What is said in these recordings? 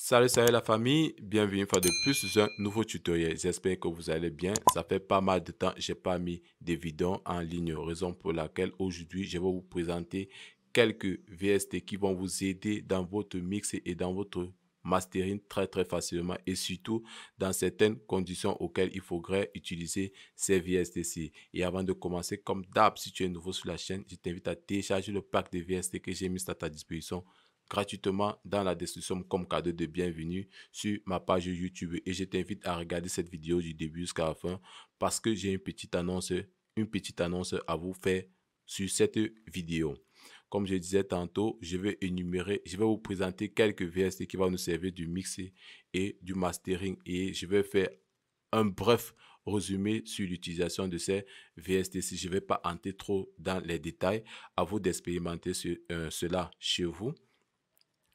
Salut la famille, bienvenue une fois de plus sur un nouveau tutoriel. J'espère que vous allez bien. Ça fait pas mal de temps que j'ai pas mis des vidéos en ligne, raison pour laquelle aujourd'hui je vais vous présenter quelques VST qui vont vous aider dans votre mix et dans votre mastering très facilement et surtout dans certaines conditions auxquelles il faudrait utiliser ces VST-ci. Et avant de commencer, comme d'hab, si tu es nouveau sur la chaîne, je t'invite à télécharger le pack de VST que j'ai mis à ta disposition gratuitement dans la description comme cadeau de bienvenue sur ma page YouTube et je t'invite à regarder cette vidéo du début jusqu'à la fin parce que j'ai une petite annonce à vous faire sur cette vidéo. Comme je disais tantôt, je vais vous présenter quelques VST qui vont nous servir du mix et du mastering et je vais faire un bref résumé sur l'utilisation de ces VST. Si je ne vais pas entrer trop dans les détails, à vous d'expérimenter cela chez vous.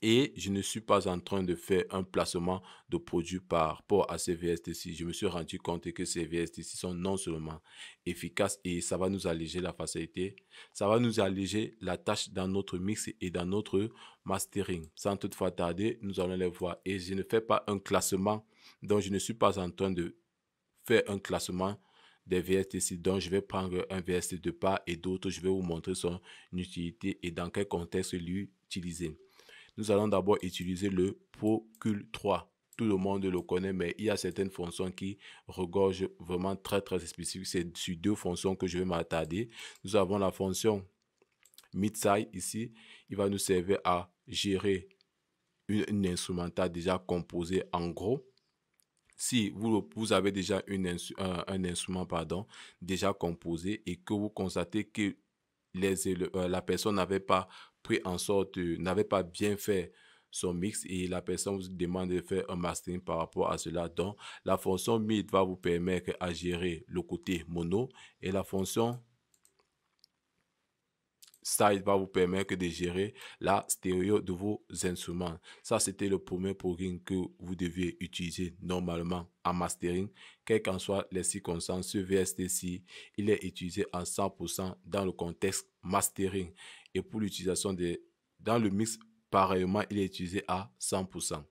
Et je ne suis pas en train de faire un placement de produits par rapport à ces VST-ci. Je me suis rendu compte que ces VST-ci sont non seulement efficaces et ça va nous alléger la facilité, ça va nous alléger la tâche dans notre mix et dans notre mastering. Sans toutefois tarder, nous allons les voir. Et je ne fais pas un classement, donc je ne suis pas en train de faire un classement des VST-ci. Donc je vais prendre un VST de part et d'autres, je vais vous montrer son utilité et dans quel contexte l'utiliser. Nous allons d'abord utiliser le Procul 3. Tout le monde le connaît, mais il y a certaines fonctions qui regorgent vraiment très spécifiques. C'est sur deux fonctions que je vais m'attarder. Nous avons la fonction Midsize ici. Il va nous servir à gérer une instrumentale déjà composée en gros. Si vous avez déjà un instrument déjà composé et que vous constatez que la personne n'avait pas pris en sorte, n'avait pas bien fait son mix et la personne vous demande de faire un mastering par rapport à cela. Donc, la fonction mid va vous permettre à gérer le côté mono et la fonction side va vous permettre de gérer la stéréo de vos instruments. Ça, c'était le premier plugin que vous deviez utiliser normalement en mastering. Quelles qu'en soient les circonstances, ce VST-ci, il est utilisé à 100% dans le contexte mastering. Et pour l'utilisation dans le mix, pareillement, il est utilisé à 100%.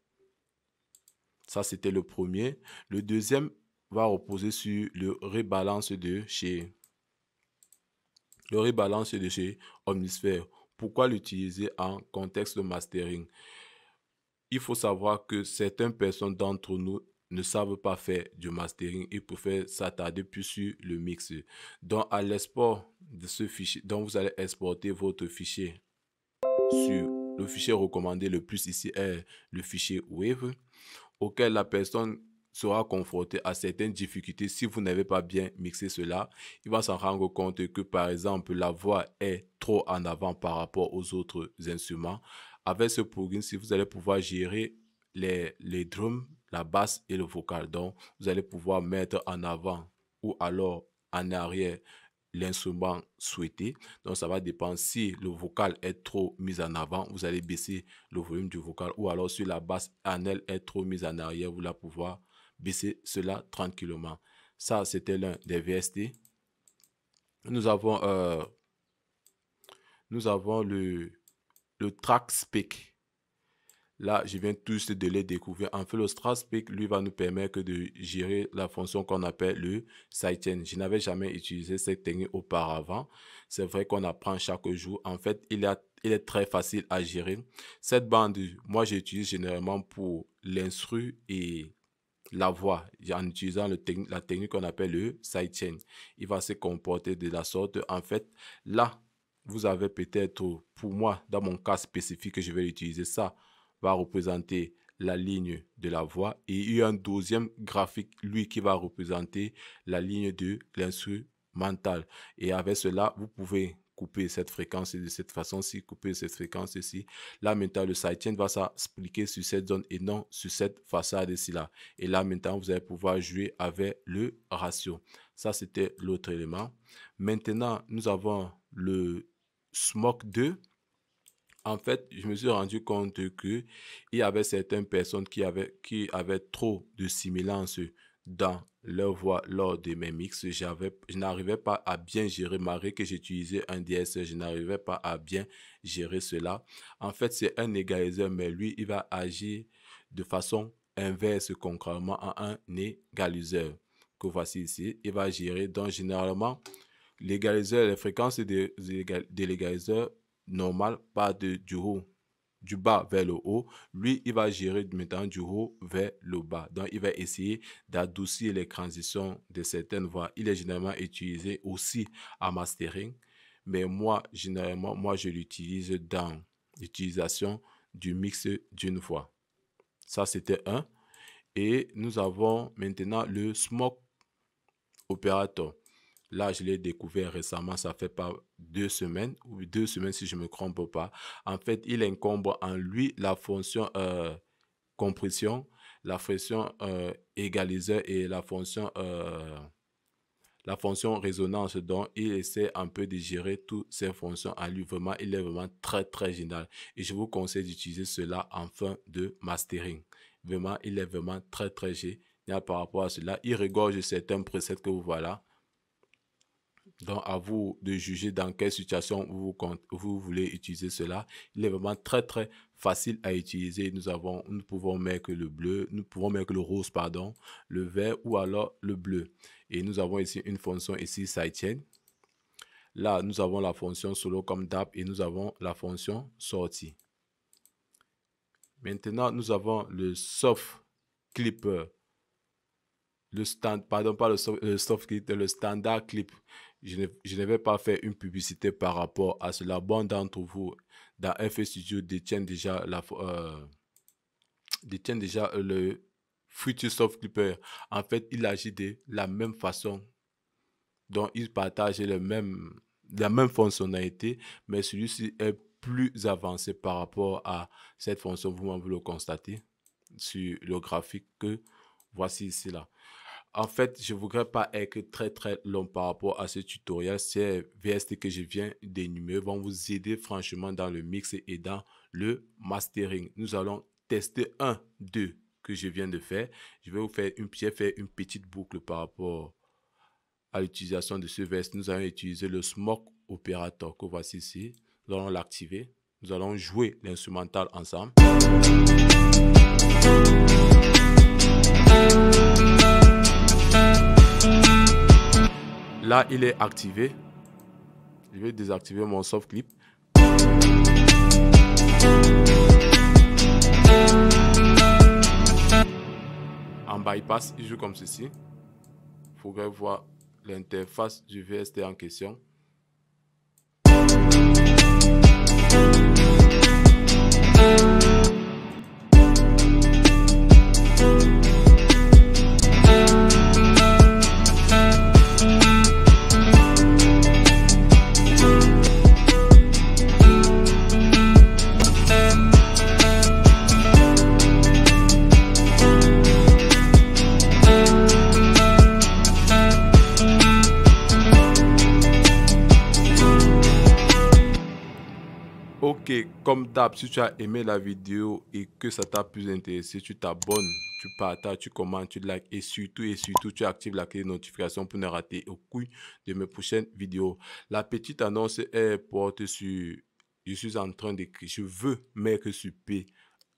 Ça, c'était le premier. Le deuxième va reposer sur le rebalance de chez Omnisphere. Pourquoi l'utiliser en contexte de mastering? Il faut savoir que certaines personnes d'entre nous ne savent pas faire du mastering et préfèrent s'attarder plus sur le mix. Donc, à l'export de ce fichier, donc vous allez exporter votre fichier sur le fichier recommandé le plus ici est le fichier Wave, auquel la personne sera confronté à certaines difficultés. Si vous n'avez pas bien mixé cela, il va s'en rendre compte que par exemple la voix est trop en avant par rapport aux autres instruments. Avec ce plugin, si vous allez pouvoir gérer les drums, la basse et le vocal, donc vous allez pouvoir mettre en avant ou alors en arrière l'instrument souhaité. Donc ça va dépendre. Si le vocal est trop mis en avant, vous allez baisser le volume du vocal, ou alors si la basse en elle est trop mise en arrière, vous allez pouvoir baisser cela tranquillement. Ça, c'était l'un des VST. Nous avons le track speak. Là, je viens tous de les découvrir. En fait, le track speak, lui, va nous permettre de gérer la fonction qu'on appelle le sidechain. Je n'avais jamais utilisé cette technique auparavant. C'est vrai qu'on apprend chaque jour. En fait, il est très facile à gérer. Cette bande, moi, j'utilise généralement pour l'instru et la voix, en utilisant la technique qu'on appelle le sidechain. Il va se comporter de la sorte. En fait, là, vous avez peut-être, pour moi, dans mon cas spécifique, je vais utiliser ça, va représenter la ligne de la voix. Et il y a un deuxième graphique, lui, qui va représenter la ligne de l'instrumental. Et avec cela, vous pouvez couper cette fréquence de cette façon-ci, couper cette fréquence ici. Là, maintenant, le sidechain va s'appliquer sur cette zone et non sur cette façade-ci là. Et là, maintenant, vous allez pouvoir jouer avec le ratio. Ça, c'était l'autre élément. Maintenant, nous avons le Smoke 2. En fait, je me suis rendu compte que il y avait certaines personnes qui avaient trop de similance dans leur voix lors de mes mix. Je n'arrivais pas à bien gérer, malgré que j'utilisais un DSL, je n'arrivais pas à bien gérer cela. En fait, c'est un égaliseur, mais lui, il va agir de façon inverse concrètement à un égaliseur que voici ici. Il va gérer donc généralement l'égaliseur, les fréquences de l'égaliseur normal part du bas vers le haut. Lui, il va gérer maintenant du haut vers le bas. Donc, il va essayer d'adoucir les transitions de certaines voix. Il est généralement utilisé aussi en mastering. Mais moi, généralement, je l'utilise dans l'utilisation du mix d'une voix. Ça, c'était un. Et nous avons maintenant le Smoke Operator. Là, je l'ai découvert récemment, ça fait pas 2 semaines, ou 2 semaines si je ne me trompe pas. En fait, il incombe en lui la fonction compression, la fonction égaliseur et la fonction résonance. Donc, il essaie un peu de gérer toutes ces fonctions en lui. Vraiment, il est vraiment très, très génial. Et je vous conseille d'utiliser cela en fin de mastering. Vraiment, il est vraiment très, très génial par rapport à cela. Il regorge certains presets que vous voilà. Donc, à vous de juger dans quelle situation vous voulez utiliser cela. Il est vraiment très, très facile à utiliser. Nous pouvons mettre le bleu, nous pouvons mettre le rose, pardon, le vert ou alors le bleu. Et nous avons ici une fonction ici, sidechain. Là, nous avons la fonction solo comme d'hab et nous avons la fonction sortie. Maintenant, nous avons le soft clipper. Le standard clip. Je ne vais pas faire une publicité par rapport à cela. Bon d'entre vous dans FL Studio détiennent déjà le Future Soft Clipper. En fait, il agit de la même façon. Donc, il partage la même fonctionnalité, mais celui-ci est plus avancé par rapport à cette fonction. Vous le constatez sur le graphique que voici ici là. En fait, je ne voudrais pas être très très long par rapport à ce tutoriel. Ces VST que je viens d'énumérer vont vous aider franchement dans le mix et dans le mastering. Nous allons tester 1, 2 que je viens de faire. Je vais vous faire une petite boucle par rapport à l'utilisation de ce VST. Nous allons utiliser le Smoke Operator que voici ici. Nous allons l'activer. Nous allons jouer l'instrumental ensemble. Là, il est activé. Je vais désactiver mon soft clip. En bypass, il joue comme ceci. Il faudrait voir l'interface du VST en question. Ok, comme d'hab, si tu as aimé la vidéo et que ça t'a plus intéressé, tu t'abonnes, tu partages, tu commentes, tu likes et surtout, tu actives la clé de notification pour ne rater aucune de mes prochaines vidéos. La petite annonce porte sur, je suis en train d'écrire, je veux mettre sur P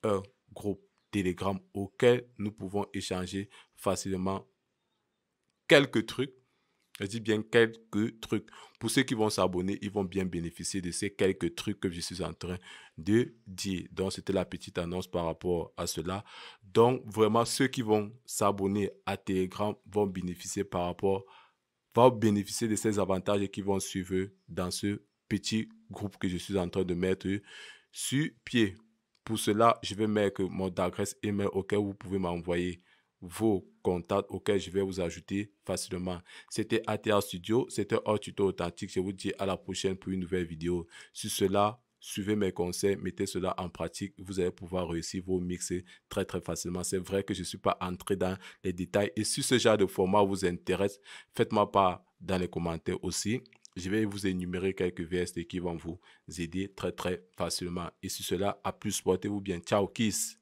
un groupe Telegram auquel nous pouvons échanger facilement quelques trucs. Je dis bien quelques trucs. Pour ceux qui vont s'abonner, ils vont bien bénéficier de ces quelques trucs que je suis en train de dire. Donc, c'était la petite annonce par rapport à cela. Donc, vraiment, ceux qui vont s'abonner à Telegram vont bénéficier de ces avantages et qui vont suivre dans ce petit groupe que je suis en train de mettre sur pied. Pour cela, je vais mettre mon adresse email auquel vous pouvez m'envoyer vos contacts auxquels je vais vous ajouter facilement. C'était ATA Studio, c'était un tuto authentique. Je vous dis à la prochaine pour une nouvelle vidéo. Sur cela, suivez mes conseils, mettez cela en pratique. Vous allez pouvoir réussir vos mixes très très facilement. C'est vrai que je ne suis pas entré dans les détails. Et si ce genre de format vous intéresse, faites-moi part dans les commentaires aussi. Je vais vous énumérer quelques VST qui vont vous aider très très facilement. Et sur cela, à plus, portez-vous bien. Ciao, kiss.